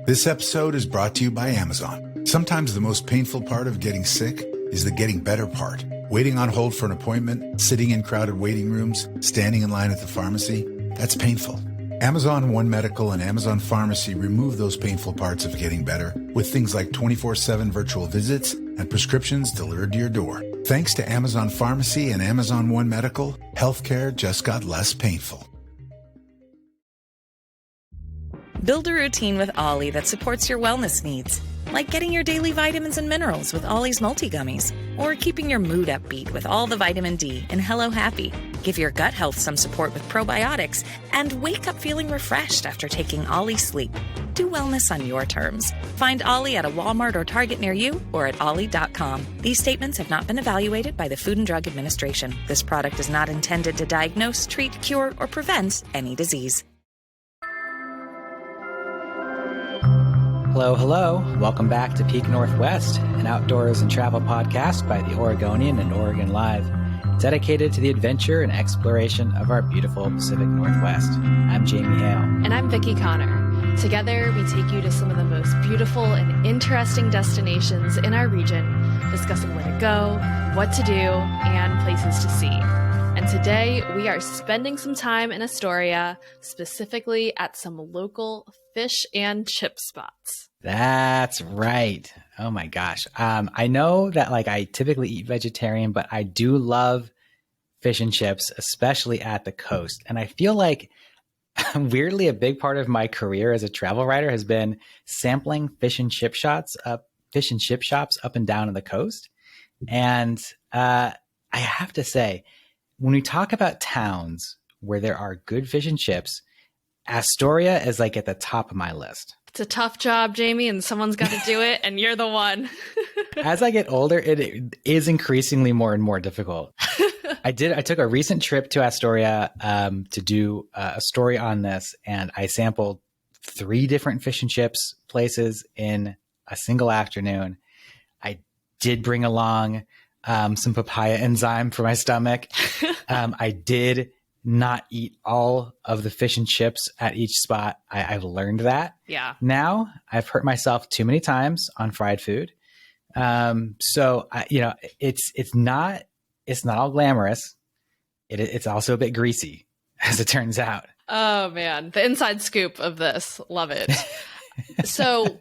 This episode is brought to you by Amazon. Sometimes the most painful part of getting sick is the getting better part. Waiting on hold for an appointment, sitting in crowded waiting rooms, standing in line at the pharmacy, that's painful. Amazon One Medical and Amazon Pharmacy remove those painful parts of getting better with things like 24/7 virtual visits and prescriptions delivered to your door. Thanks to Amazon Pharmacy and Amazon One Medical, healthcare just got less painful. Build a routine with Ollie that supports your wellness needs, like getting your daily vitamins and minerals with Ollie's multi-gummies, or keeping your mood upbeat with all the vitamin D in Hello Happy. Give your gut health some support with probiotics, and wake up feeling refreshed after taking Ollie Sleep. Do wellness on your terms. Find Ollie at a Walmart or Target near you or at ollie.com. These statements have not been evaluated by the Food and Drug Administration. This product is not intended to diagnose, treat, cure, or prevent any disease. Hello, hello. Welcome back to Peak Northwest, an outdoors and travel podcast by the Oregonian and Oregon Live, dedicated to the adventure and exploration of our beautiful Pacific Northwest. I'm Jamie Hale. And I'm Vicki Connor. Together, we take you to some of the most beautiful and interesting destinations in our region, discussing where to go, what to do, and places to see. And today, we are spending some time in Astoria, specifically at some local fish and chip spots. That's right. Oh my gosh. I know that I typically eat vegetarian, but I do love fish and chips, especially at the coast. And I feel like weirdly a big part of my career as a travel writer has been sampling fish and chip shops up and down on the coast. And I have to say, when we talk about towns where there are good fish and chips, Astoria is at the top of my list. It's a tough job, Jamie, and someone's got to do it, and you're the one. As I get older, it is increasingly more and more difficult. I took a recent trip to Astoria to do a story on this, and I sampled 3 different fish and chips places in a single afternoon. I did bring along some papaya enzyme for my stomach. I did not eat all of the fish and chips at each spot. I've learned that. Yeah. Now I've hurt myself too many times on fried food. So it's not all glamorous. It's also a bit greasy, as it turns out. Oh man, the inside scoop of this. Love it. So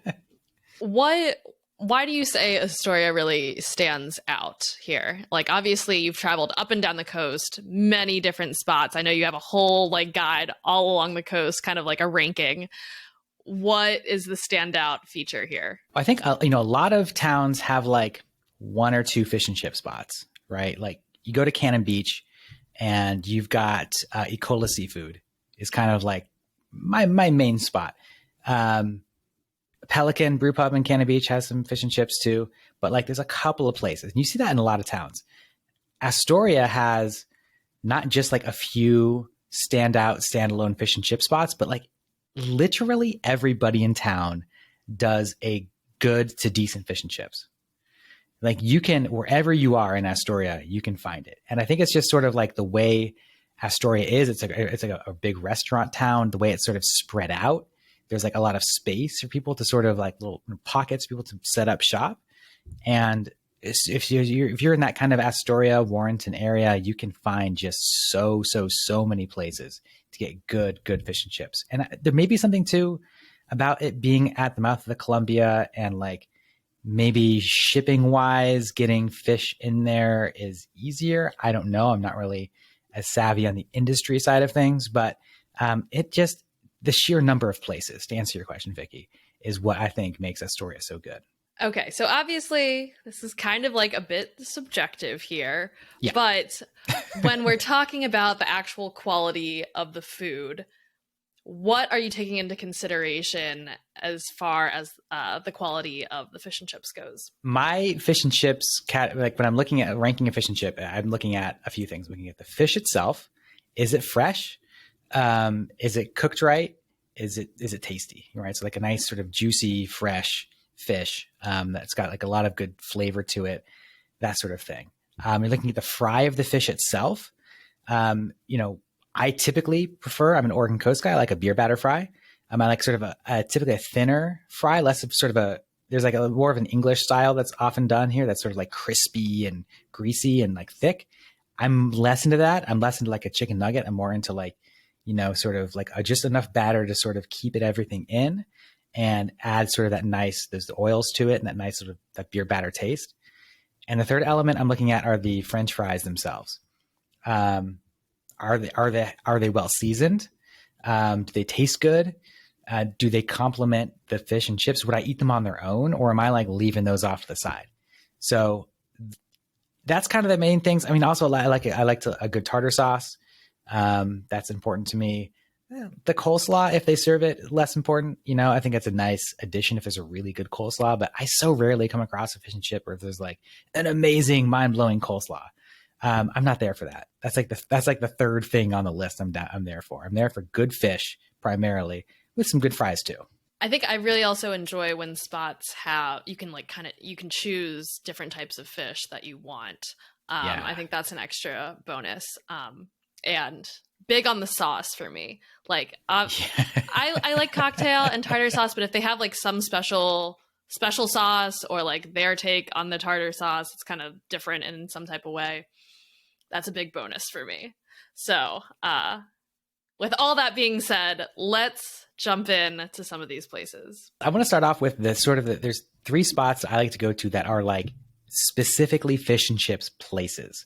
why do you say Astoria really stands out here? Obviously you've traveled up and down the coast, many different spots. I know you have a whole guide all along the coast, kind of like a ranking. What is the standout feature here? I think, a lot of towns have 1 or 2 fish and chip spots, right? You go to Cannon Beach and you've got Ecola Seafood is kind of my main spot. Pelican Brew Pub in Cannon Beach has some fish and chips too, but there's a couple of places. And you see that in a lot of towns. Astoria has not just a few standalone fish and chip spots, but literally everybody in town does a good to decent fish and chips. You can, wherever you are in Astoria, you can find it. And I think it's just sort of the way Astoria is. It's a big restaurant town, the way it's sort of spread out. There's a lot of space for people to sort of little pockets, people to set up shop. And if you're in that kind of Astoria, Warrenton area, you can find just so many places to get good fish and chips. And there may be something too about it being at the mouth of the Columbia and maybe shipping wise, getting fish in there is easier. I don't know. I'm not really as savvy on the industry side of things, but the sheer number of places, to answer your question, Vicki, is what I think makes Astoria so good. Okay, so obviously this is kind of a bit subjective here, yeah. But when we're talking about the actual quality of the food, what are you taking into consideration as far as the quality of the fish and chips goes? My fish and chips, when I'm looking at ranking a fish and chip, I'm looking at a few things. I'm looking at the fish itself. Is it fresh? Is it cooked right? Is it tasty? Right. So a nice sort of juicy, fresh fish, that's got a lot of good flavor to it, that sort of thing. You're looking at the fry of the fish itself. I typically prefer, I'm an Oregon Coast guy, I like a beer batter fry. I like sort of typically a thinner fry, less of sort of there's like a more of an English style that's often done here. That's sort of like crispy and greasy and like thick. I'm less into that. I'm less into like a chicken nugget. I'm more into like, sort of like just enough batter to sort of keep everything in and add sort of that nice, there's the oils to it and that nice sort of that beer batter taste. And the third element I'm looking at are the French fries themselves. Are they well seasoned? Do they taste good? Do they complement the fish and chips? Would I eat them on their own, or am I like leaving those off to the side? So that's kind of the main things. I mean, also I like a good tartar sauce. That's important to me. The coleslaw, if they serve it, less important. I think it's a nice addition if there's a really good coleslaw, but I so rarely come across a fish and chip where there's like an amazing, mind-blowing coleslaw. I'm not there for that. That's like the third thing on the list I'm there for. I'm there for good fish primarily, with some good fries too. I think I really also enjoy when spots you can choose different types of fish that you want. I think that's an extra bonus. And big on the sauce for me. Like I like cocktail and tartar sauce, but if they have like some special sauce or like their take on the tartar sauce, it's kind of different in some type of way. That's a big bonus for me. So, with all that being said, let's jump in to some of these places. I want to start off with there's 3 spots I like to go to that are like specifically fish and chips places.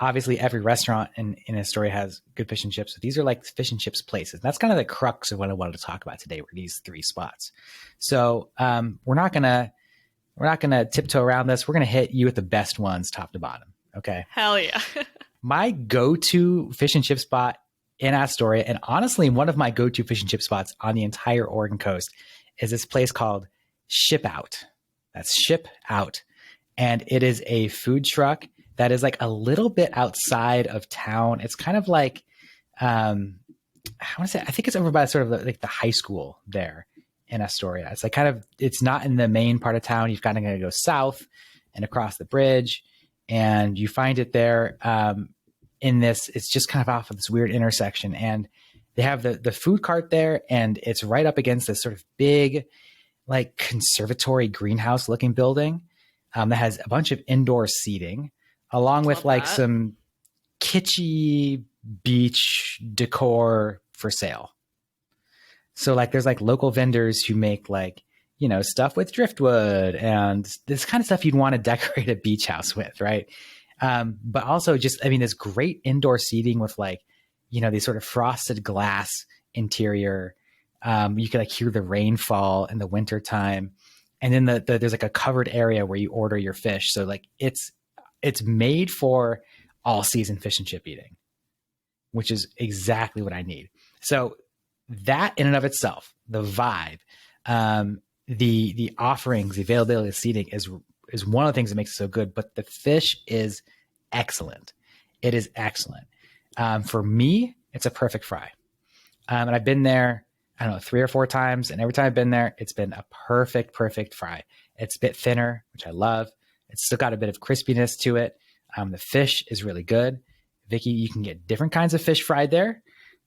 Obviously, every restaurant in Astoria has good fish and chips. But these are like fish and chips places. That's kind of the crux of what I wanted to talk about today, were these 3 spots. So we're not gonna tiptoe around this. We're gonna hit you with the best ones, top to bottom. Okay. Hell yeah. My go-to fish and chip spot in Astoria, and honestly, one of my go-to fish and chip spots on the entire Oregon coast, is this place called Ship Out. That's Ship Out. And it is a food truck that is like a little bit outside of town. It's kind of like, I think it's over by sort of like the high school there in Astoria. It's like it's not in the main part of town. You've kind of got to go south and across the bridge, and you find it there it's just kind of off of this weird intersection. And they have the food cart there, and it's right up against this sort of big, like conservatory greenhouse looking building that has a bunch of indoor seating, along with like some kitschy beach decor for sale. So like there's like local vendors who make like, stuff with driftwood and this kind of stuff you'd want to decorate a beach house with, right? But also this great indoor seating with like, these sort of frosted glass interior. You could like hear the rainfall in the winter time. And then there's like a covered area where you order your fish. So like it's made for all season fish and chip eating, which is exactly what I need. So that in and of itself, the vibe, the offerings, the availability of seating is one of the things that makes it so good, but the fish is excellent. It is excellent. For me, it's a perfect fry. And I've been there, 3 or 4 times. And every time I've been there, it's been a perfect fry. It's a bit thinner, which I love. It's still got a bit of crispiness to it. The fish is really good. Vicky, you can get different kinds of fish fried there.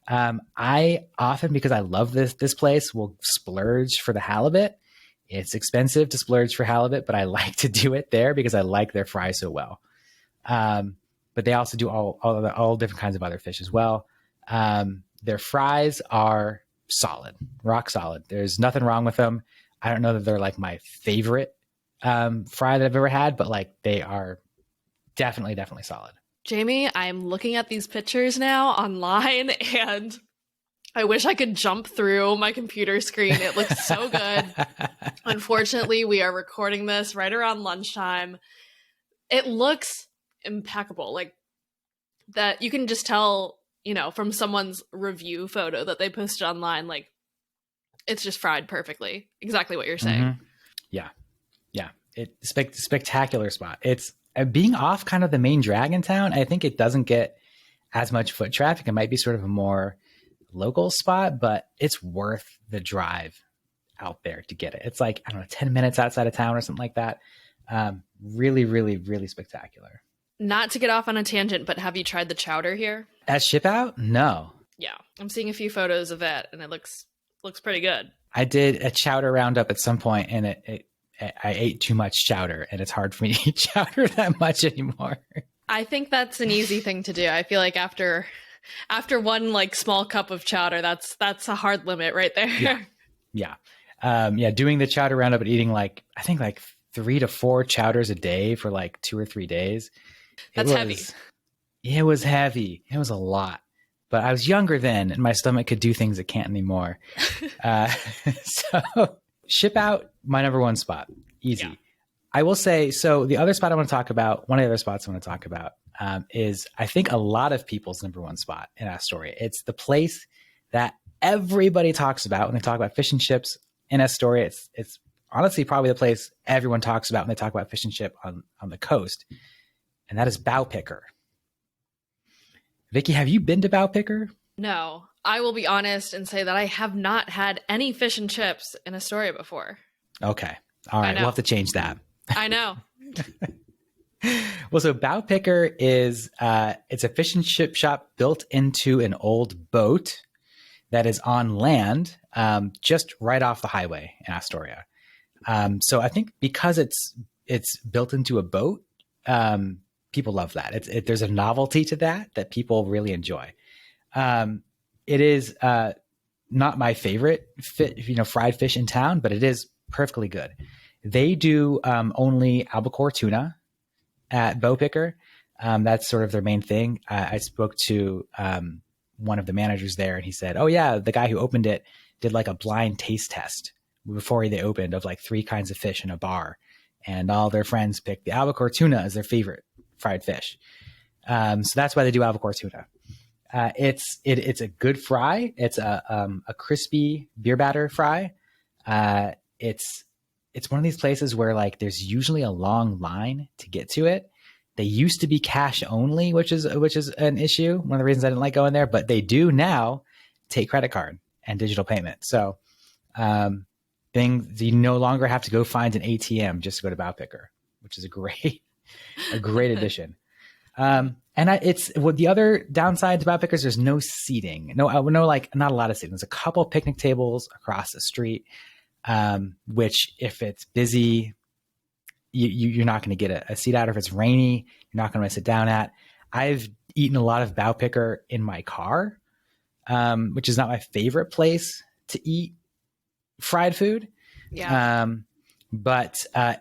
I often, because I love this place, will splurge for the halibut. It's expensive to splurge for halibut, but I like to do it there because I like their fry so well. But they also do all different kinds of other fish as well. Their fries are solid, rock solid. There's nothing wrong with them. I don't know that they're like my favorite fry that I've ever had, but like they are definitely solid. Jamie, I'm looking at these pictures now online, and I wish I could jump through my computer screen. It looks so good. Unfortunately, we are recording this right around lunchtime. It looks impeccable. Like that, you can just tell, from someone's review photo that they posted online, like it's just fried perfectly. Exactly what you're saying. Mm-hmm. Yeah. It's spectacular spot. It's being off kind of the main drag in town. I think it doesn't get as much foot traffic. It might be sort of a more local spot, but it's worth the drive out there to get it. It's like, 10 minutes outside of town or something like that. Really spectacular. Not to get off on a tangent, but have you tried the chowder here? At Ship Out? No. Yeah. I'm seeing a few photos of it, and it looks looks pretty good. I did a chowder roundup at some point, and I ate too much chowder, and it's hard for me to eat chowder that much anymore. I think that's an easy thing to do. I feel like after one like small cup of chowder, that's a hard limit right there. Yeah. Doing the chowder roundup and eating I think 3 to 4 chowders a day for 2 or 3 days. That's heavy. It was heavy. It was a lot. But I was younger then, and my stomach could do things it can't anymore. So ship out, my number one spot. Easy. Yeah. I will say, so the other spot I want to talk about, one of the other spots I want to talk about is I think a lot of people's number one spot in Astoria. It's the place that everybody talks about when they talk about fish and chips in Astoria. It's honestly probably the place everyone talks about when they talk about fish and chip on the coast. And that is Bowpicker. Vicky, have you been to Bowpicker? No, I will be honest and say that I have not had any fish and chips in Astoria before. Okay. All right. We'll have to change that. I know. Well, so Bowpicker is, it's a fish and chip shop built into an old boat that is on land, just right off the highway in Astoria. So I think because it's built into a boat, people love that. There's a novelty to that people really enjoy. It is not my favorite fried fish in town, but it is perfectly good. They do only albacore tuna at Bowpicker. That's sort of their main thing. I spoke to one of the managers there, and he said, "Oh yeah, the guy who opened it did a blind taste test before they opened of 3 kinds of fish in a bar, and all their friends picked the albacore tuna as their favorite fried fish. So that's why they do albacore tuna. It's a good fry. It's a crispy beer batter fry. It's one of these places where there's usually a long line to get to it. They used to be cash only, which is an issue. One of the reasons I didn't like going there, but they do now take credit card and digital payment. So you no longer have to go find an ATM just to go to Bowpicker, which is a great addition. The other downside to Bowpicker is there's no seating. Not a lot of seating. There's a couple of picnic tables across the street, which if it's busy, you're not going to get a seat out. If it's rainy, you're not going to sit down at. I've eaten a lot of Bowpicker in my car, which is not my favorite place to eat fried food. Yeah. But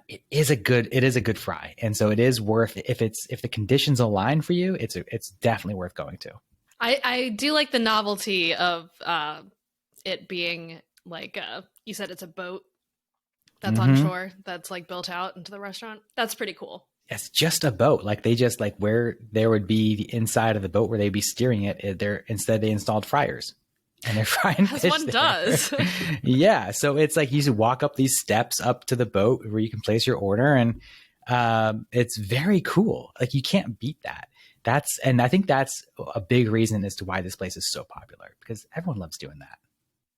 it is a good fry. And so it is worth, if the conditions align for you, it's definitely worth going to. I do like the novelty of it being you said it's a boat that's on shore that's built out into the restaurant. That's pretty cool. It's just a boat. They just where there would be the inside of the boat where they'd be steering it, instead they installed fryers. And they're frying as fish one there. does. Yeah. So it's you just walk up these steps up to the boat where you can place your order. And it's very cool. You can't beat that. And I think that's a big reason as to why this place is so popular, because everyone loves doing that.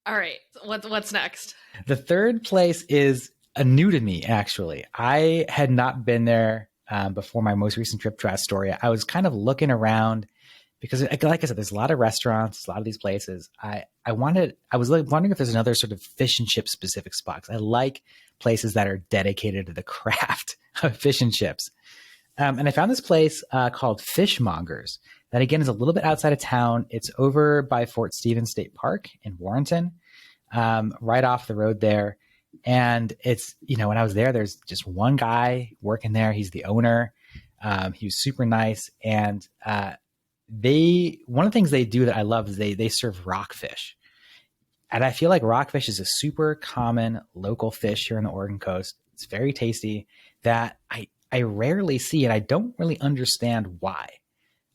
All right. What's next? The third place is new to me, actually. I had not been there before my most recent trip to Astoria. I was kind of looking around because, like I said, there's a lot of restaurants, a lot of these places. I was wondering if there's another sort of fish and chip specific spot. I like places that are dedicated to the craft of fish and chips. And I found this place called Fishmongers that, again, is a little bit outside of town. It's over by Fort Stevens State Park in Warrenton, right off the road there. And it's, when I was there, there's just one guy working there. He's the owner. He was super nice. And one of the things they do that I love is they serve rockfish. And I feel like rockfish is a super common local fish here on the Oregon coast. It's very tasty that I rarely see, and I don't really understand why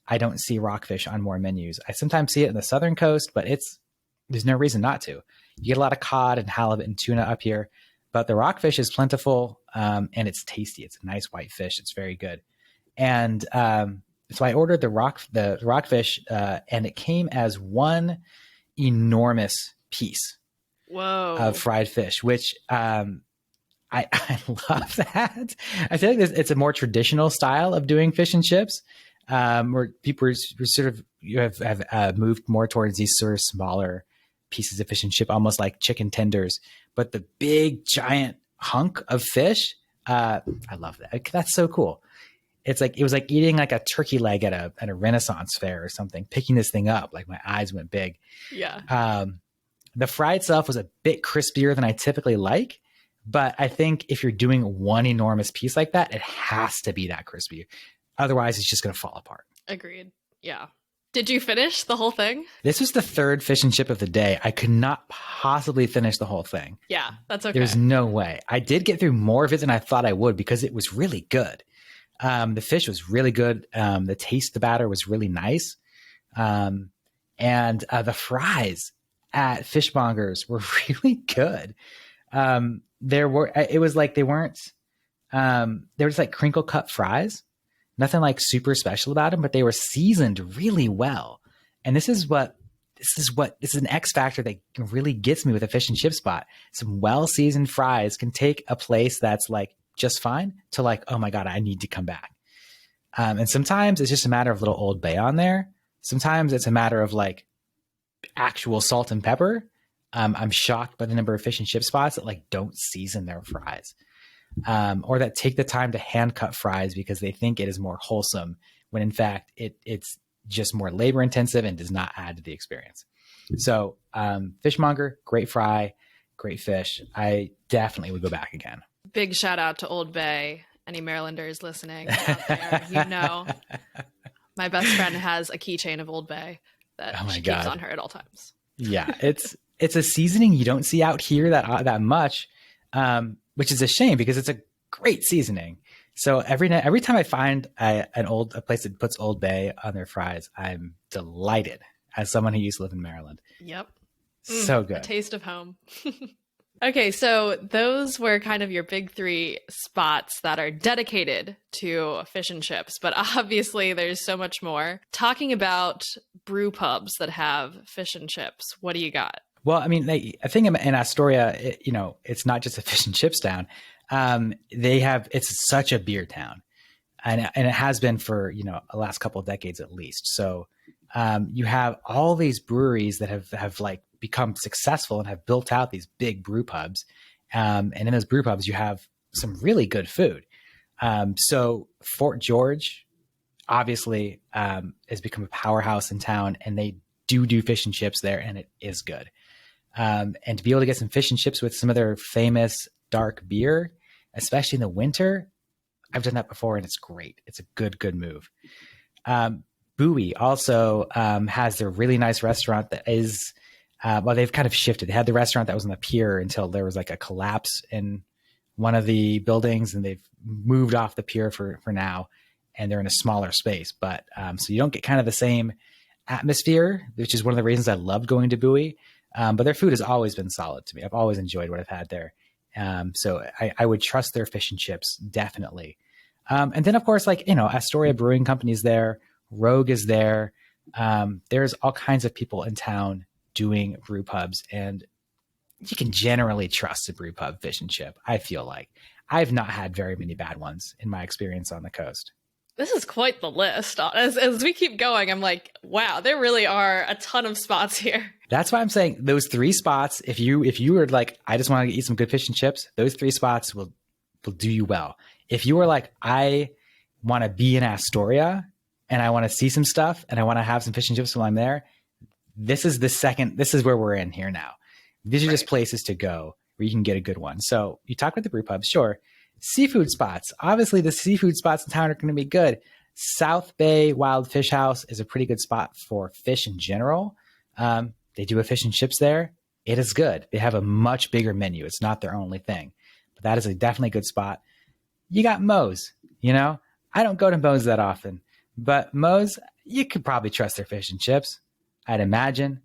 I don't see rockfish on more menus. I sometimes see it in the southern coast, but there's no reason not to. You get a lot of cod and halibut and tuna up here, but the rockfish is plentiful, and it's tasty. It's a nice white fish. It's very good. And so I ordered the rockfish, and it came as one enormous piece of fried fish, which I love that. I feel like it's a more traditional style of doing fish and chips, where people have moved more towards these sort of smaller pieces of fish and chip, almost like chicken tenders, but the big giant hunk of fish. I love that. That's so cool. It was like eating like a turkey leg at a Renaissance fair or something, picking this thing up. Like my eyes went big. Yeah. The fry itself was a bit crispier than I typically like, but I think if you're doing one enormous piece like that, it has to be that crispy. Otherwise, it's just going to fall apart. Agreed. Yeah. Did you finish the whole thing? This was the third fish and chip of the day. I could not possibly finish the whole thing. Yeah, that's okay. There's no way. I did get through more of it than I thought I would because it was really good. The fish was really good. The taste of the batter was really nice. And the fries at Fishmongers were really good. They were just like crinkle cut fries. Nothing like super special about them, but they were seasoned really well. And this is an X factor that really gets me with a fish and chip spot. Some well-seasoned fries can take a place that's like just fine to like, oh my God, I need to come back. And sometimes it's just a matter of little Old Bay on there. Sometimes it's a matter of like actual salt and pepper. I'm shocked by the number of fish and chip spots that like don't season their fries. Or that take the time to hand cut fries because they think it is more wholesome when in fact it's just more labor intensive and does not add to the experience. So Fishmonger, great fry, great fish. I definitely would go back again. Big shout out to Old Bay. Any Marylanders listening out there, you know, my best friend has a keychain of Old Bay that she keeps on her at all times. Yeah, it's a seasoning you don't see out here that much. Which is a shame because it's a great seasoning. So every time I find a place that puts Old Bay on their fries, I'm delighted as someone who used to live in Maryland. Yep. So good. A taste of home. Okay, so those were kind of your big three spots that are dedicated to fish and chips, but obviously there's so much more. Talking about brew pubs that have fish and chips, what do you got? Well, I mean, I think in Astoria, it's not just a fish and chips town. It's such a beer town, and it has been for the last couple of decades at least. So you have all these breweries that have like become successful and have built out these big brew pubs, and in those brew pubs you have some really good food. So Fort George, obviously, has become a powerhouse in town, and they do fish and chips there, and it is good. And to be able to get some fish and chips with some of their famous dark beer, especially in the winter, I've done that before and it's great. It's a good move. Bowie also has their really nice restaurant that is, they've kind of shifted. They had the restaurant that was on the pier until there was like a collapse in one of the buildings, and they've moved off the pier for now, and they're in a smaller space. But so you don't get kind of the same atmosphere, which is one of the reasons I loved going to Bowie. But their food has always been solid to me. I've always enjoyed what I've had there. So I would trust their fish and chips, definitely. And then, of course, Astoria Brewing Company is there. Rogue is there. There's all kinds of people in town doing brew pubs, and you can generally trust a brew pub fish and chip, I feel like. I've not had very many bad ones in my experience on the coast. This is quite the list. As we keep going, I'm like, wow, there really are a ton of spots here. That's why I'm saying those three spots, if you were like, I just want to eat some good fish and chips, those three spots will do you well. If you were like, I want to be in Astoria and I want to see some stuff and I want to have some fish and chips while I'm there, this is where we're in here now. These are just places to go where you can get a good one. So you talk about the brew pubs, sure. Seafood spots. Obviously, the seafood spots in town are going to be good. South Bay Wild Fish House is a pretty good spot for fish in general. They do a fish and chips there. It is good. They have a much bigger menu. It's not their only thing. But that is a definitely good spot. You got Moe's, I don't go to Moe's that often. But Moe's, you could probably trust their fish and chips, I'd imagine.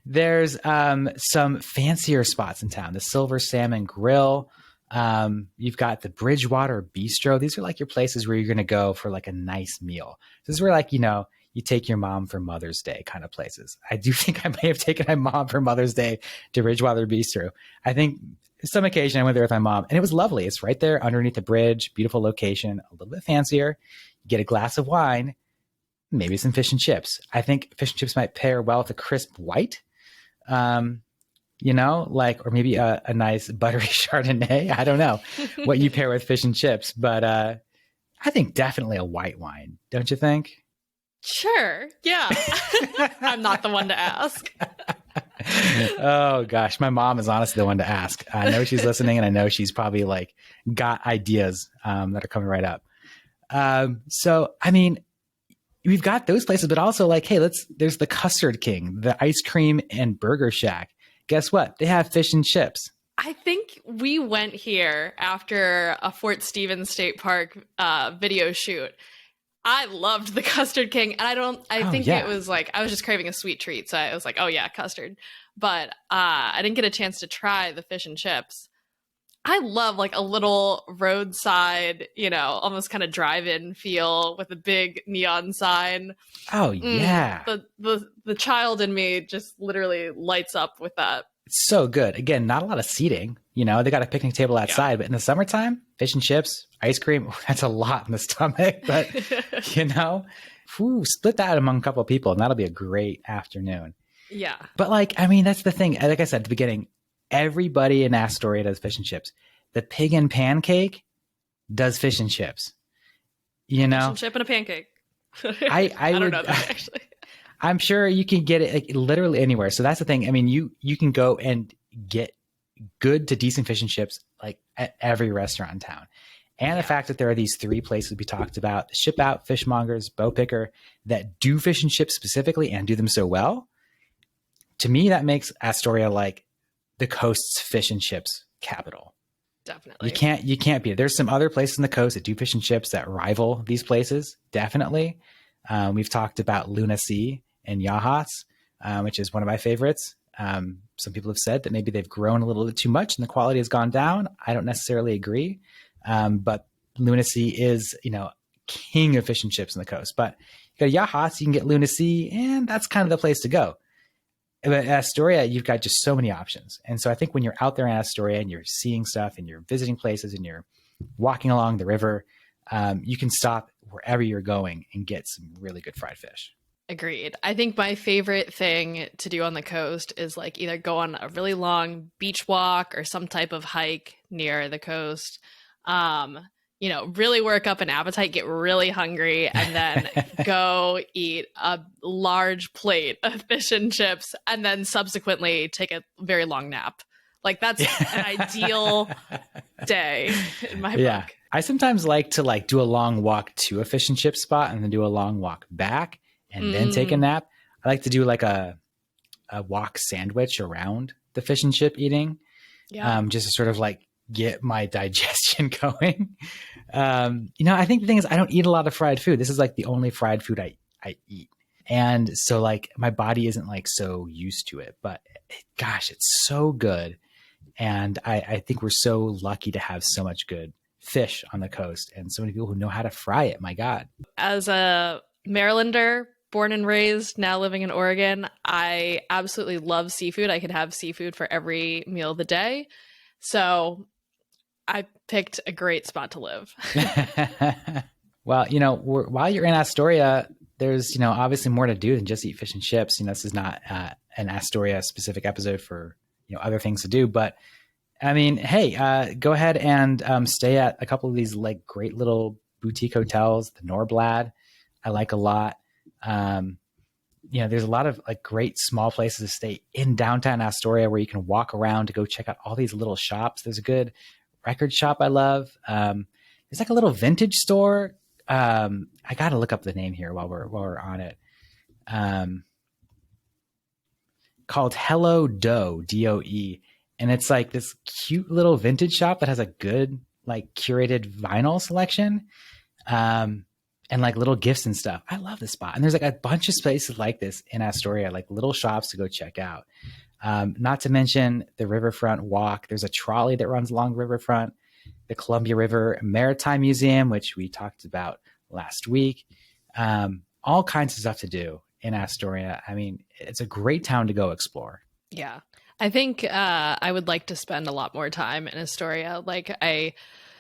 There's some fancier spots in town. The Silver Salmon Grill. You've got the Bridgewater Bistro. These are like your places where you're going to go for like a nice meal. This is where you take your mom for Mother's Day kind of places. I do think I may have taken my mom for Mother's Day to Bridgewater Bistro. I think some occasion I went there with my mom, and it was lovely. It's right there underneath the bridge. Beautiful location, a little bit fancier. You get a glass of wine. maybe some fish and chips. I think fish and chips might pair well with a crisp white, or maybe a nice buttery Chardonnay. I don't know what you pair with fish and chips, but I think definitely a white wine. Don't you think? Sure. Yeah. I'm not the one to ask. Oh gosh, my mom is honestly the one to ask. I know she's listening, and I know she's probably like got ideas that are coming right up. So I mean, we've got those places, but also like, hey, there's the Custard King, the ice cream and burger shack. Guess what? They have fish and chips. I think we went here after a Fort Stevens State Park video shoot. I loved the Custard King, and I think it was like, I was just craving a sweet treat. So I was like, oh yeah, custard. But I didn't get a chance to try the fish and chips. I love like a little roadside, almost kind of drive-in feel with a big neon sign. Oh yeah. The child in me just literally lights up with that. It's so good. Again, not a lot of seating. They got a picnic table outside, but in the summertime, fish and chips, ice cream, that's a lot in the stomach. But, split that among a couple of people and that'll be a great afternoon. Yeah. But that's the thing. Like I said at the beginning, everybody in Astoria does fish and chips. The Pig and Pancake does fish and chips. Fish and chip and a pancake. I don't know that actually. I'm sure you can get it like literally anywhere. So that's the thing. I mean, you can go and get good to decent fish and chips like at every restaurant in town. And the fact that there are these 3 places we talked about, Ship Out, Fishmongers, Bowpicker, that do fish and chips specifically and do them so well, to me, that makes Astoria like the coast's fish and chips capital. Definitely. You can't beat it. There's some other places in the coast that do fish and chips that rival these places. Definitely. We've talked about Luna Sea and Yahats, which is one of my favorites. Some people have said that maybe they've grown a little bit too much and the quality has gone down. I don't necessarily agree. But Luna Sea is, king of fish and chips on the coast. But you got Yahats, you can get Luna Sea, and that's kind of the place to go. But Astoria, you've got just so many options. And so I think when you're out there in Astoria and you're seeing stuff and you're visiting places and you're walking along the river, you can stop wherever you're going and get some really good fried fish. Agreed. I think my favorite thing to do on the coast is like either go on a really long beach walk or some type of hike near the coast. Really work up an appetite, get really hungry, and then go eat a large plate of fish and chips, and then subsequently take a very long nap. Like that's an ideal day in my book. I sometimes like to do a long walk to a fish and chip spot and then do a long walk back and then take a nap. I like to do like a walk sandwich around the fish and chip eating. Just to sort of like get my digestion going. I think the thing is I don't eat a lot of fried food. This is like the only fried food I eat. And so like my body isn't like so used to it, but gosh, it's so good. And I think we're so lucky to have so much good fish on the coast and so many people who know how to fry it. My God. As a Marylander, born and raised, now living in Oregon, I absolutely love seafood. I could have seafood for every meal of the day. So I picked a great spot to live. Well, while you're in Astoria, there's, obviously more to do than just eat fish and chips. This is not an Astoria specific episode for, other things to do. But I mean, hey, go ahead and stay at a couple of these like great little boutique hotels. The Norblad, I like a lot. There's a lot of like great small places to stay in downtown Astoria where you can walk around to go check out all these little shops. There's a good record shop I love. There's like a little vintage store. I got to look up the name here while we're on it. Called Hello Doe, DOE. And it's like this cute little vintage shop that has a good like curated vinyl selection. And like little gifts and stuff. I love this spot. And there's like a bunch of spaces like this in Astoria, like little shops to go check out. Not to mention the riverfront walk. There's a trolley that runs along the riverfront, the Columbia River Maritime Museum, which we talked about last week. All kinds of stuff to do in Astoria. I mean, it's a great town to go explore. Yeah. I think I would like to spend a lot more time in Astoria. Like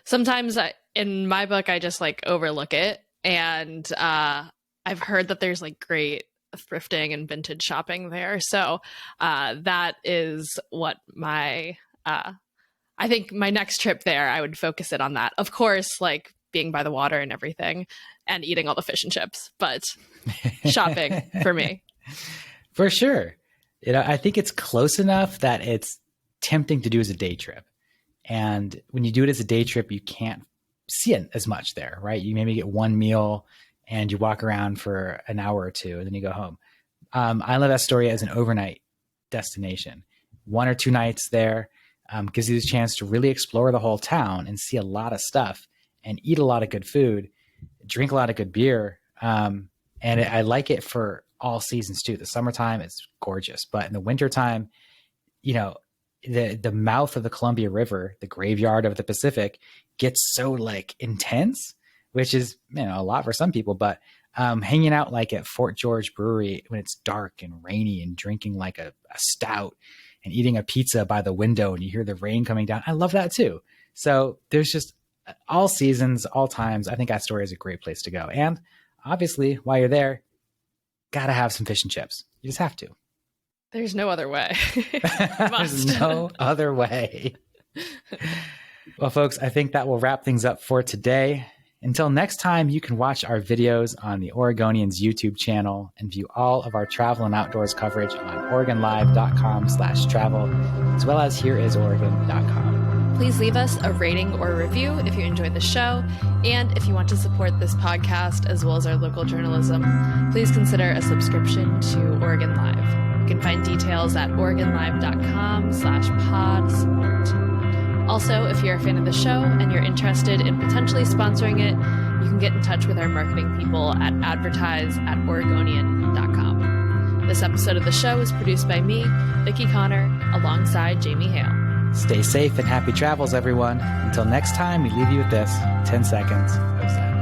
sometimes in my book, I just like overlook it. And I've heard that there's like great thrifting and vintage shopping there. So that is what I think my next trip there, I would focus it on that. Of course, like being by the water and everything and eating all the fish and chips, but shopping for me. For sure. I think it's close enough that it's tempting to do as a day trip. And when you do it as a day trip, you can't see it as much there, right? You maybe get one meal and you walk around for an hour or two and then you go home. I love Astoria as an overnight destination. 1 or 2 nights there gives you the chance to really explore the whole town and see a lot of stuff and eat a lot of good food, drink a lot of good beer. And I like it for all seasons too. The summertime, it's gorgeous. But in the wintertime, the mouth of the Columbia River, the graveyard of the Pacific, gets so like intense, which is, a lot for some people, but hanging out like at Fort George Brewery when it's dark and rainy and drinking like a stout and eating a pizza by the window and you hear the rain coming down. I love that too. So there's just all seasons, all times. I think Astoria is a great place to go. And obviously while you're there, got to have some fish and chips. You just have to. There's no other way. There's no other way. Well, folks, I think that will wrap things up for today. Until next time, you can watch our videos on the Oregonians YouTube channel and view all of our travel and outdoors coverage on OregonLive.com/travel, as well as HereIsOregon.com. Please leave us a rating or review if you enjoyed the show. And if you want to support this podcast as well as our local journalism, please consider a subscription to Oregon Live. You can find details at OregonLive.com/pod-support. Also, if you're a fan of the show and you're interested in potentially sponsoring it, you can get in touch with our marketing people at advertise@oregonian.com. This episode of the show is produced by me, Vicki Connor, alongside Jamie Hale. Stay safe and happy travels, everyone. Until next time, we leave you with this 10 seconds of Zen.